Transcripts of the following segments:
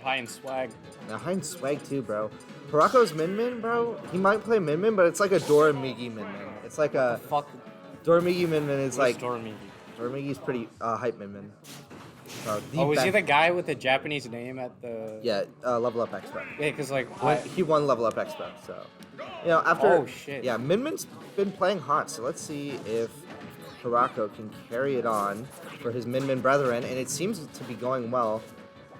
high in swag. Now, high in swag too, bro. Hirako's Min, bro. He might play Min, but it's like a Doramigi Min. It's like a Fuck. Doramigi Min is like Dormigi. Doramigi's pretty hype Min. Oh, was he the guy with the Japanese name at the? Yeah, Level Up Expo. Yeah, because like He won Level Up Expo, so you know after. Oh shit. Yeah, Min's been playing hot, so let's see if Hirako can carry it on for his Min brethren, and it seems to be going well.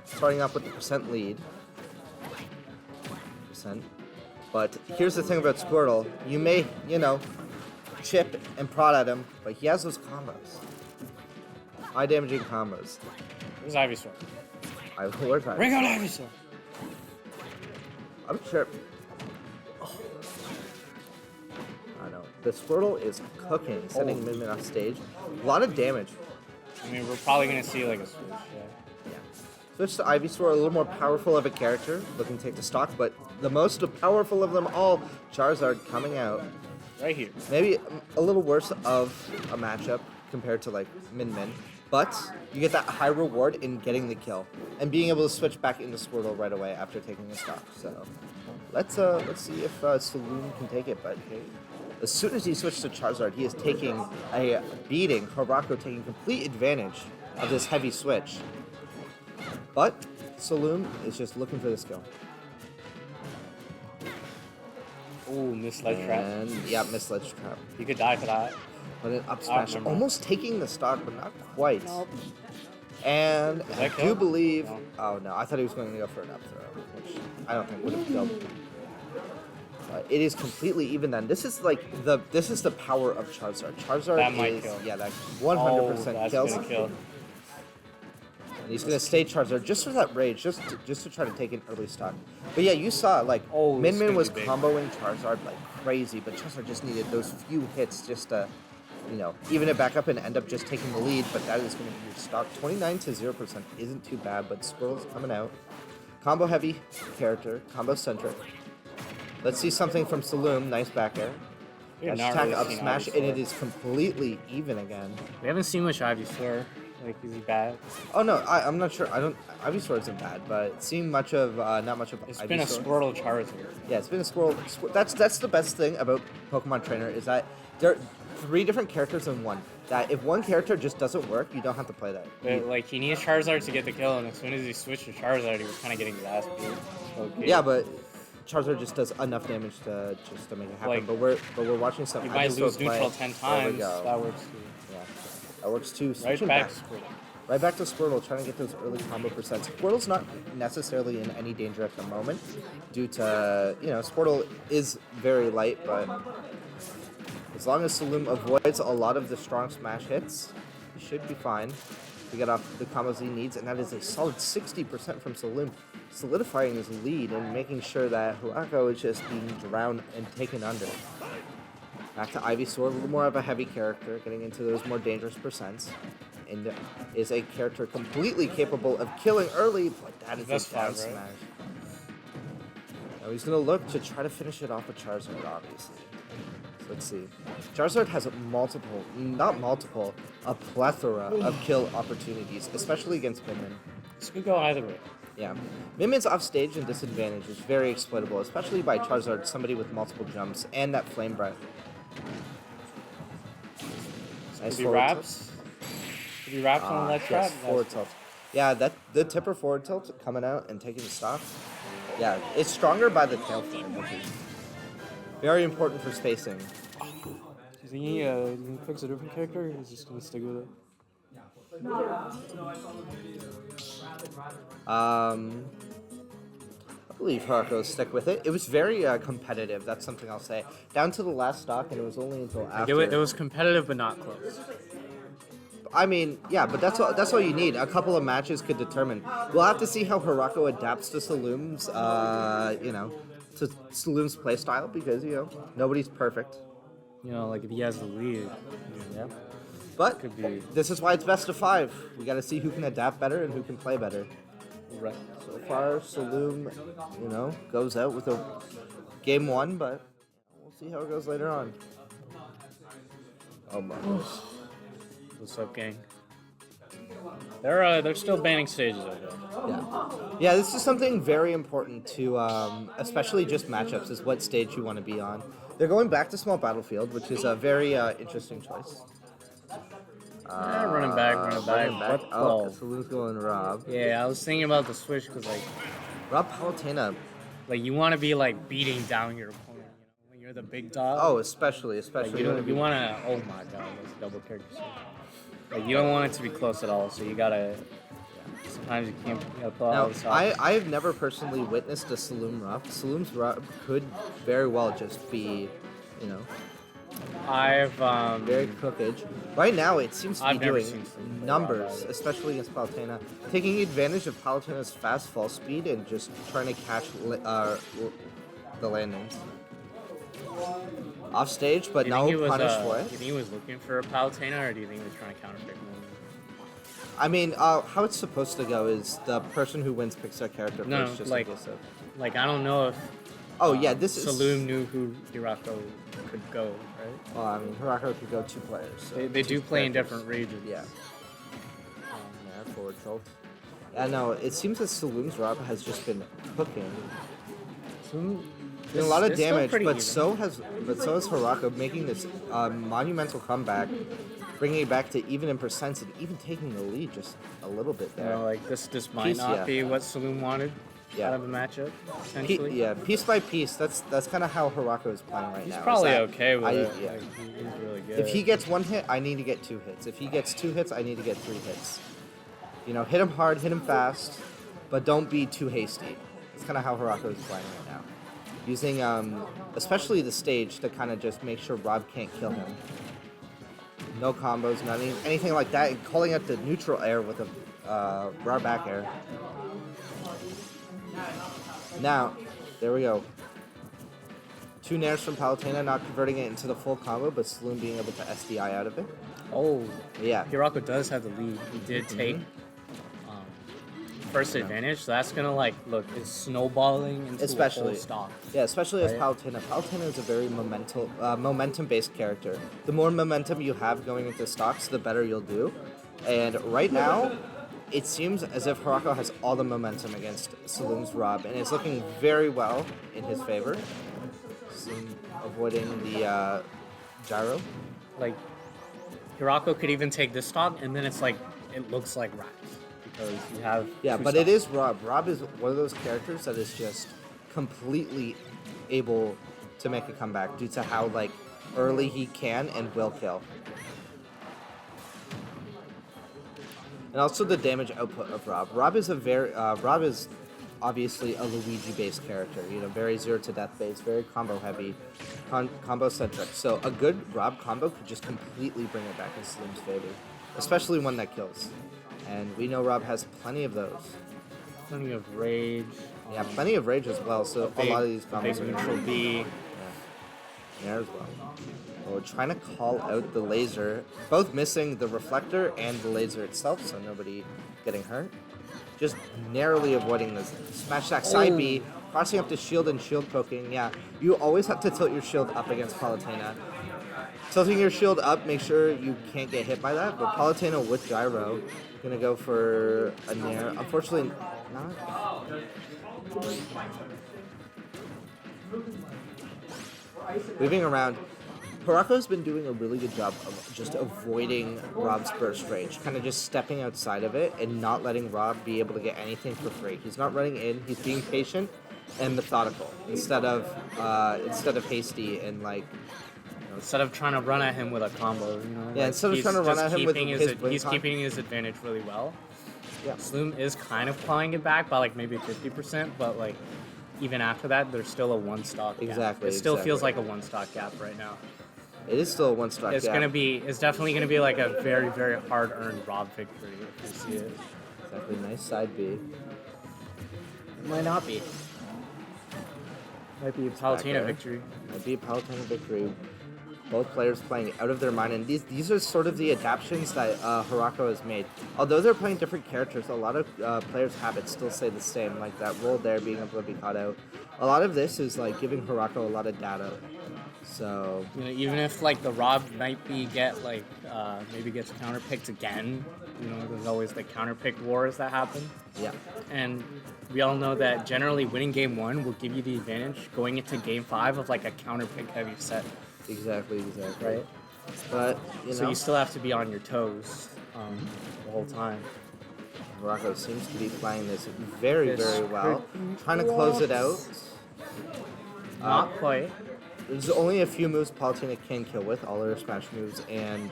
Starting off with the percent lead. But here's the thing about Squirtle. You may, you know, chip and prod at him, but he has those combos. High damaging combos. Where's Ivysaur? Where's Ivysaur? Bring out Ivysaur! I'm sure. Oh. I know. The Squirtle is cooking, sending Min off stage. A lot of damage. I mean, we're probably gonna see like a switch, yeah. Switch to Ivysaur, a little more powerful of a character, looking to take the stock, but the most powerful of them all, Charizard coming out. Right here. Maybe a little worse of a matchup compared to like Min, but you get that high reward in getting the kill and being able to switch back into Squirtle right away after taking a stock. So let's see if Saloum can take it. But as soon as he switched to Charizard, he is taking a beating. Hirako taking complete advantage of this heavy switch. But Saloum is just looking for this kill. Ooh, missed ledge trap. Yeah, missed ledge trap. You could die for that. But an up smash, almost taking the stock, but not quite. Nope. And I do believe. No. Oh no, I thought he was going to go for an up throw, which I don't think would have killed. It is completely even then. This is like this is the power of Charizard. Charizard that might kill. Yeah, that 100% that's kills. Gonna kill. And he's gonna stay Charizard just for that rage, just to try to take an early stock. But yeah, you saw like Min was comboing Charizard like crazy, but Charizard just needed those few hits just to, you know, even it back up and end up just taking the lead. But that is gonna be your stock. 29 to 0% isn't too bad, but Squirrel's coming out. Combo heavy character, combo centric. Let's see something from Saloum. Nice back air. Attack up smash, and it is completely even again. We haven't seen much Ivysaur. Like, is he bad? Oh no, I'm not sure. Ivysaur isn't bad, but seeing much of not much of It's Ivysaur. been a Squirtle Charizard. Yeah, it's been a Squirtle. That's the best thing about Pokemon Trainer is that there are 3 different characters in one. That if one character just doesn't work, you don't have to play that. But, like, he needs Charizard to get the kill, and as soon as he switched to Charizard, he was kind of getting his ass beat. Okay. Yeah, but Charizard just does enough damage to make it happen. Like, but we're watching some. You might lose play. neutral 10 times. That works too. Yeah, that works too. Right back to Squirtle. Right back to Squirtle, trying to get those early combo percents. Squirtle's not necessarily in any danger at the moment, due to, you know, Squirtle is very light, but as long as Saloum avoids a lot of the strong smash hits, he should be fine to get off the combos he needs, and that is a solid 60% from Saloum, solidifying his lead and making sure that Hirako is just being drowned and taken under. Back to Ivysaur, a little more of a heavy character, getting into those more dangerous percents. And is a character completely capable of killing early, but that is a down smash. Now he's going to look to try to finish it off with Charizard, obviously. So let's see. Charizard has a plethora of kill opportunities, especially against Min. This could go either way. Yeah. Min's off stage and disadvantage is very exploitable, especially by Charizard, somebody with multiple jumps, and that Flame Breath. Nice wraps. He wraps on the left trap. Forward tilt. Yeah, the tipper forward tilt coming out and taking the stock. Yeah, it's stronger by the tail flame, which is very important for spacing. Do you think he picks a different character, or is he just gonna stick with it? I believe Hirako stick with it. It was very competitive. That's something I'll say. Down to the last stock, and it was only until after. It was competitive, but not close. I mean, yeah, but that's all you need. A couple of matches could determine. We'll have to see how Hirako adapts to Saloum's, to Saloum's playstyle, because, you know, nobody's perfect. You know, like if he has the lead. Yeah. But this is why it's best of 5. We got to see who can adapt better and who can play better. Right. So far, Saloum, you know, goes out with a game 1, but we'll see how it goes later on. Oh my. What's up, gang? They're still banning stages over there. Yeah. Yeah, this is something very important to, especially just matchups, is what stage you want to be on. They're going back to small battlefield, which is a very interesting choice. Yeah, running back. Running back. What? Oh, Saloum's going Rob. Yeah, I was thinking about the switch because Rob Palutena. like you want to be like beating down your opponent, when you're the big dog. Oh, especially. Like, you want to. Oh my god, that's a double character switch. Like you don't want it to be close at all, so you gotta. Sometimes you can't pull out Now, all the stops. I have never personally witnessed a Saloum Rob. Saloum's Rob could very well just be, you know, I've very cookage. Right now, it seems to be I've never doing seen Saloum numbers, Rob. especially against Palutena, taking advantage of Palutena's fast fall speed and just trying to catch the landings. Off stage, but no punish for it. Do you think he was looking for a Palutena, or do you think he was trying to counterpick him? I mean, how it's supposed to go is the person who wins picks their character No, first, just like- like this. Like I don't know if Oh yeah, this is. Saloum knew who Hirako could go, right? Well, I mean, Hirako could go 2 players. So They do two play in characters. different regions. Yeah. Yeah, forward tilt. Yeah, no, it seems that Saloum's Rob has just been cooking. Saloum- Doing a lot of it's still damage, pretty but even. so has Hirako, making this monumental comeback, bringing it back to even in percents and even taking the lead just a little bit You there. know, like this might Piece, not yeah. be what Saloum wanted Yeah. out of a matchup. Essentially, Yeah, piece by piece. That's kind of how Hirako is playing right he's now. is probably that okay with it. Yeah. Like, he's really good. If he gets 1 hit, I need to get 2 hits. If he gets 2 hits, I need to get 3 hits. You know, hit him hard, hit him fast, but don't be too hasty. That's kind of how Hirako is playing right now. Using, especially the stage to kind of just make sure Rob can't kill him. No combos, anything like that. And calling out the neutral air with a raw back air. Now, there we go. 2 nairs from Palutena, not converting it into the full combo, but Saloum being able to SDI out of it. oh, Yeah. Hirako does have the lead. He did take first advantage, so that's gonna it's snowballing into a Especially- whole stock. Yeah, especially as Right. Palutena. Palutena is a very momentum-based character. The more momentum you have going into stocks, the better you'll do. And right now, it seems as if Hirako has all the momentum against Saloum's Rob, and it's looking very well in his favor. Saloum avoiding the gyro. Like Hirako could even take this stock, and then it looks like rats because you have Yeah, two but it stocks. is Rob. Rob is one of those characters that is just completely able to make a comeback due to how early he can and will kill. And also the damage output of Rob. Rob is obviously a Luigi-based character. You know, very 0 to death based, very combo heavy, combo centric. So a good Rob combo could just completely bring it back in Saloum's favor, especially one that kills. And we know Rob has plenty of those. Plenty of rage. Yeah, plenty of rage as well. So a lot of these big combos are neutral B. there as well. We're trying to call out the laser, both missing the reflector and the laser itself, so nobody getting hurt. Just narrowly avoiding this. Smash that side B, crossing up the shield and shield poking. Yeah, you always have to tilt your shield up against Palutena. Tilting your shield up, make sure you can't get hit by that, but Palutena with gyro, gonna go for a nair. Unfortunately, not. Moving around, Hirako's been doing a really good job of just avoiding Rob's burst rage, kind of just stepping outside of it and not letting Rob be able to get anything for free. He's not running in, he's being patient and methodical instead of hasty and Instead of trying to run at him with a combo, Yeah, instead of he's trying to run just at him with keeping his wing he's con- keeping his advantage really well. Yeah. Saloum is kind of clawing it back by maybe 50%, but even after that, there's still a 1 stock gap. Exactly, It still feels exactly. like a 1 stock gap right now. It is still a 1-stock It's gap. it's definitely gonna be a very, very hard earned Rob victory if we see it. Exactly, nice side B. It might not be. Might be a back Palutena there. victory. Might be a Palutena victory. Both players playing out of their mind, and these are sort of the adaptations that Hirako has made. Although they're playing different characters, a lot of players' habits still stay the same, like that roll there being able to be caught out. A lot of this is giving Hirako a lot of data. So You know, even if like the Rob might be maybe gets counterpicked again, you know, there's always the counterpick wars that happen. yeah, And we all know that generally winning game 1 will give you the advantage going into game 5 of like a counterpick heavy set, exactly. right? But you So know, you still have to be on your toes the whole time. Hirako seems to be playing this very This well, pretty trying to close it out. Not quite. There's only a few moves Palutena can kill with, all her smash moves and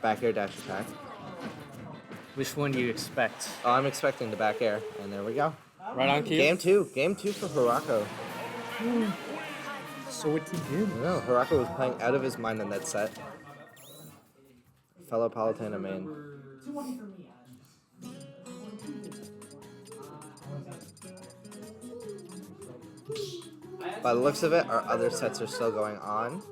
back air dash attack. Which one do you expect? Oh, I'm expecting the back air, and there we go. Right on cue? Game two for Hirako. So what he did? No, Hirako was playing out of his mind in that set. Fellow Palutena main. By the looks of it, our other sets are still going on.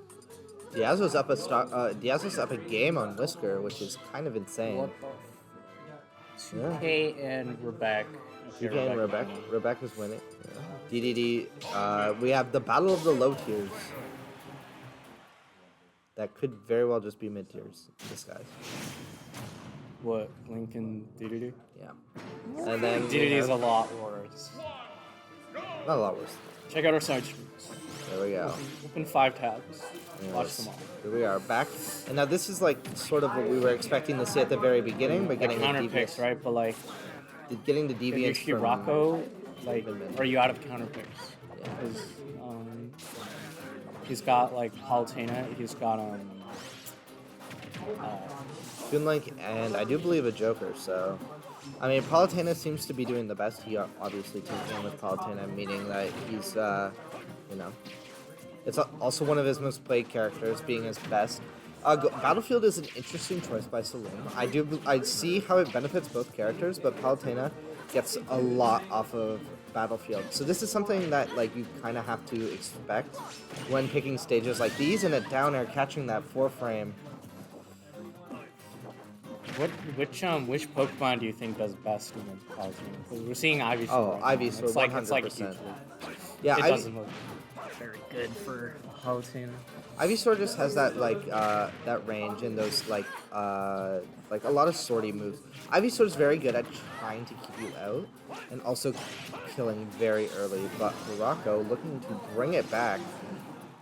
Diaz was up a game on Whisker, which is kind of insane. What the 2K and we're back. Okay, 2K and Rebecca's winning. Yeah. DDD, we have the Battle of the Low Tiers. That could very well just be mid tiers disguise. What? Link and DDD? Yeah. And then DDD is a lot worse. not a lot worse. Check out our side streams. There we go. Open 5 tabs. Yes. Watch them all. Here we are back, and now this is like sort of what we were expecting to see at the very beginning, but getting Counter the picks, deviants, right? But like, getting the if you're deviants from Hirako, like, Min-min. are you out of counter picks? Yeah. Because he's got like Palutena, he's got Toonlink, and I do believe a Joker. So, I mean, Palutena seems to be doing the best. He obviously took in with Palutena, meaning that he's, you know, it's also one of his most played characters, being his best. Battlefield is an interesting choice by Saloum. I see how it benefits both characters, but Palutena gets a lot off of Battlefield. So this is something that like you kind of have to expect when picking stages like these, and a down air catching that 4-frame. which Pokemon do you think does best against Palutena? Because we're seeing Ivysaur. Oh, right now. Ivysaur, It's like a 100%. huge leap. Yeah, It doesn't look very good for Palutena. Ivysaur just has that like that range and those like a lot of sortie moves. Ivysaur is very good at trying to keep you out and also killing very early. But Hirako looking to bring it back.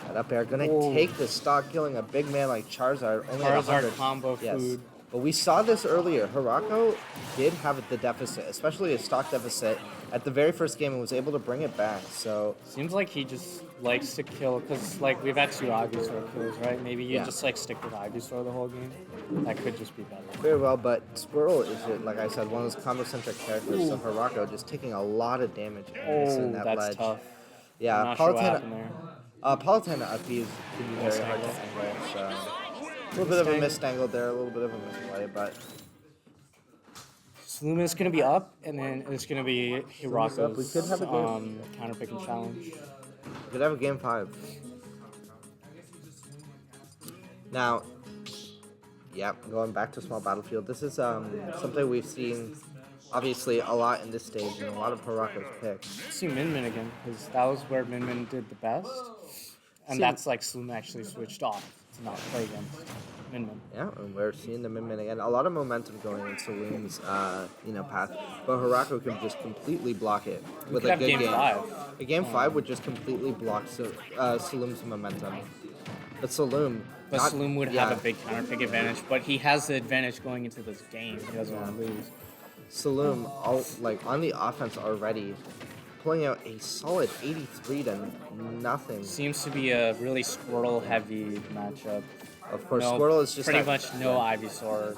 That up air gonna take the stock, killing a big man like Charizard. Only at 100. Charizard combo food. But we saw this earlier. Hirako did have the deficit, especially a stock deficit, at the very first game and was able to bring it back. So Seems like he just likes to kill, because like we've had 2 Ivysaur kills, right? Maybe you just like stick with Ivysaur the whole game. That could just be better. very well, but Squirrel is, like I said, one of those combo-centric characters. So Hirako just taking a lot of damage and missing that that's ledge. tough. Yeah, Not sure what happened there. Palutena up B can be very hard to angle. So a little bit of a missed angle there, a little bit of a misplay, but Saloum is going to be up, and then it's going to be Hirako's We could have a game. counter picking challenge. we could have a game 5. Now, yeah, going back to small battlefield. This is something we've seen obviously a lot in this stage and a lot of Hirako's picks. Let's see Min again, because that was where Min did the best. And that's like Saloum actually switched off to not play against Min. Yeah, and we're seeing the Min again. A lot of momentum going in Saloum's path, but Hirako can just completely block it with could a have good game game. 5. A game 5 would just completely block Saloum's momentum. But Saloum, Saloum would have a big counter pick advantage, but he has the advantage going into this game. He doesn't want to lose. Saloum, on the offense already, pulling out a solid 83 to nothing. Seems to be a really Squirtle heavy matchup. Of course, Squirtle is just pretty much no Ivysaur.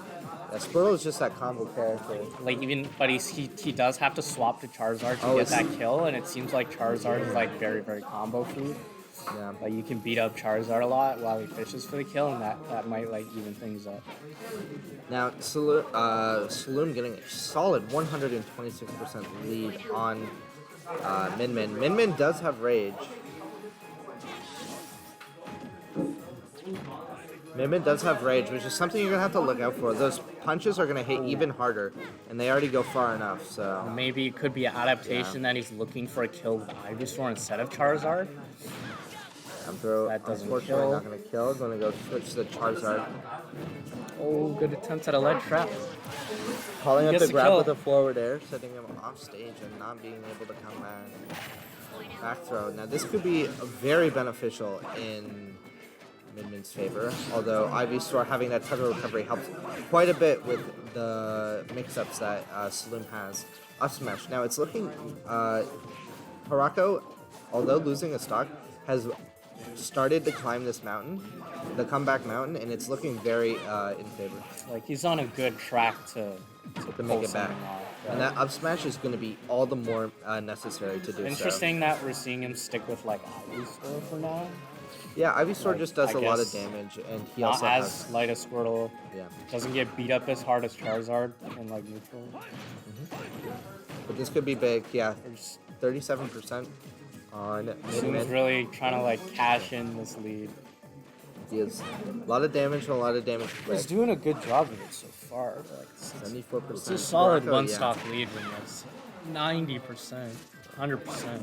Yeah, Squirtle is just that combo character. Like but he does have to swap to Charizard to get that kill, and it seems like Charizard is like very very combo food. Yeah. Like you can beat up Charizard a lot while he fishes for the kill, and that might like even things up. Now Saloum getting a solid 126% lead on Min. Min does have rage. Min does have rage, which is something you're gonna have to look out for. Those punches are gonna hit even harder, and they already go far enough. So Maybe it could be an adaptation that he's looking for a kill with Ivysaur instead of Charizard. Down throw. That doesn't Unfortunately, kill. not going to kill. Going to go switch to Charizard. Oh, good attempt at a lead trap. Calling up Gets the the grab kill. with a forward air, setting him off stage and not being able to come back. Back throw. Now this could be very beneficial in Midman's favor, although Ivysaur having that tether recovery helps quite a bit with the mix-ups that Saloum has. Up smash. Now it's looking, Hirako, although losing a stock, has started to climb this mountain, the comeback mountain, and it's looking very in favor. Like he's on a good track to Make pull it back. something off. And that up smash is going to be all the more necessary to do Interesting that we're seeing him stick with like Ivysaur for now. so. Yeah, Ivysaur Like, just does I a lot of guess damage, and he Not also as has... light as Squirtle. Yeah. Doesn't get beat up as hard as Charizard in like neutral. But this could be big, yeah. There's 37% on Seems Midman. really trying to like cash in this lead. He has a lot of damage and a lot of damage He's quick. doing a good job of it so far. Like, 74%. it's a solid Hirako, one-stock lead when it's 90%, 100%.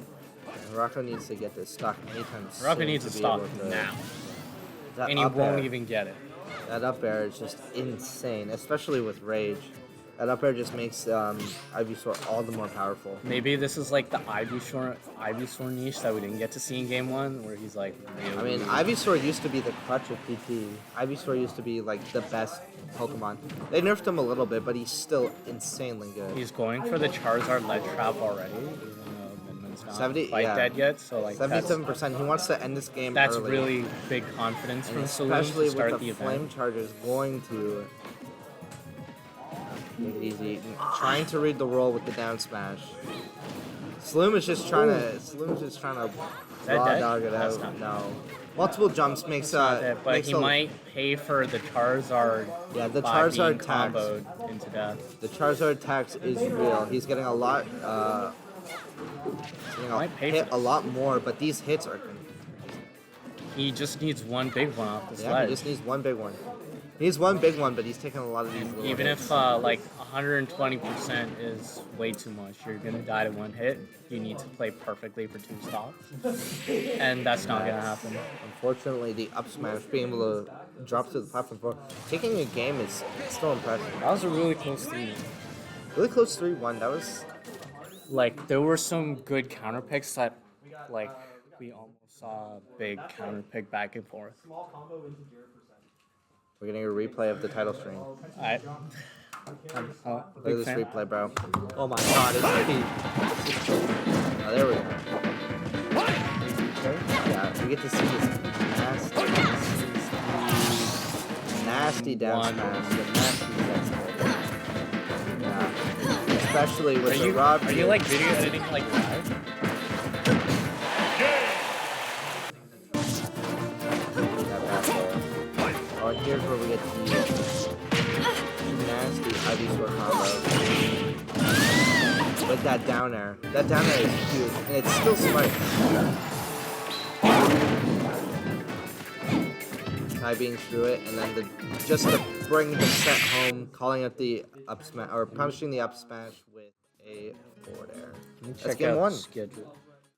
Hirako needs to get this stock anytime soon. Hirako needs to be stop able to- now, That and he up won't air- even get it. That up air is just insane, especially with Rage. That up air just makes Ivysaur all the more powerful. Maybe this is like the Ivysaur niche that we didn't get to see in Game 1, where he's like really... I mean, Ivysaur used to be the clutch of PT. Ivysaur used to be like the best Pokemon. They nerfed him a little bit, but he's still insanely good. He's going for the Charizard lead trap already, even though Midman's not 70 quite yeah. dead yet, so like 77%. He wants to end this game that's early. really big confidence And from Saloum especially to start with the the Flame event. Charge is going to make it easy. Trying to read the roll with the down smash. Saloum is just trying to that raw dead? dog it That's out. not- No. Multiple jumps makes Not dead, but makes he a- might pay for the Charizard. Yeah, the by Charizard being tax. comboed into death. The Charizard tax is real. He's getting a lot Might pay hit for a lot more, but these hits are He just needs one big one off this yeah, ledge. he just needs one big one. He needs one big one, but he's taking a lot of these little Even hits. if like 120% is way too much, you're gonna die to one hit. You need to play perfectly for 2 stops, and that's not gonna happen. Unfortunately, the up smash, being able to drop to the platform for taking a game is still impressive. That was a really close lead. Really close 3-1. That was Like there were some good counter picks that, like we almost saw a big counter pick back and forth. we're getting a replay of the title stream. I'm a Look at big this fan. replay, bro. Oh my god, it's gonna be. Oh, there we go. Yeah, we get to see this nasty down One. smash. The nasty down smash. Yeah. Especially with the Rob. Are you like video editing like live? Oh, and here's where we get the nasty Ivysaur combo. With that down air. That down air is huge, and it's still spiked. Kai being through it, and then just to bring the set home, calling out the up smash, or punishing the up smash with a forward air. That's Check game out 1. the schedule.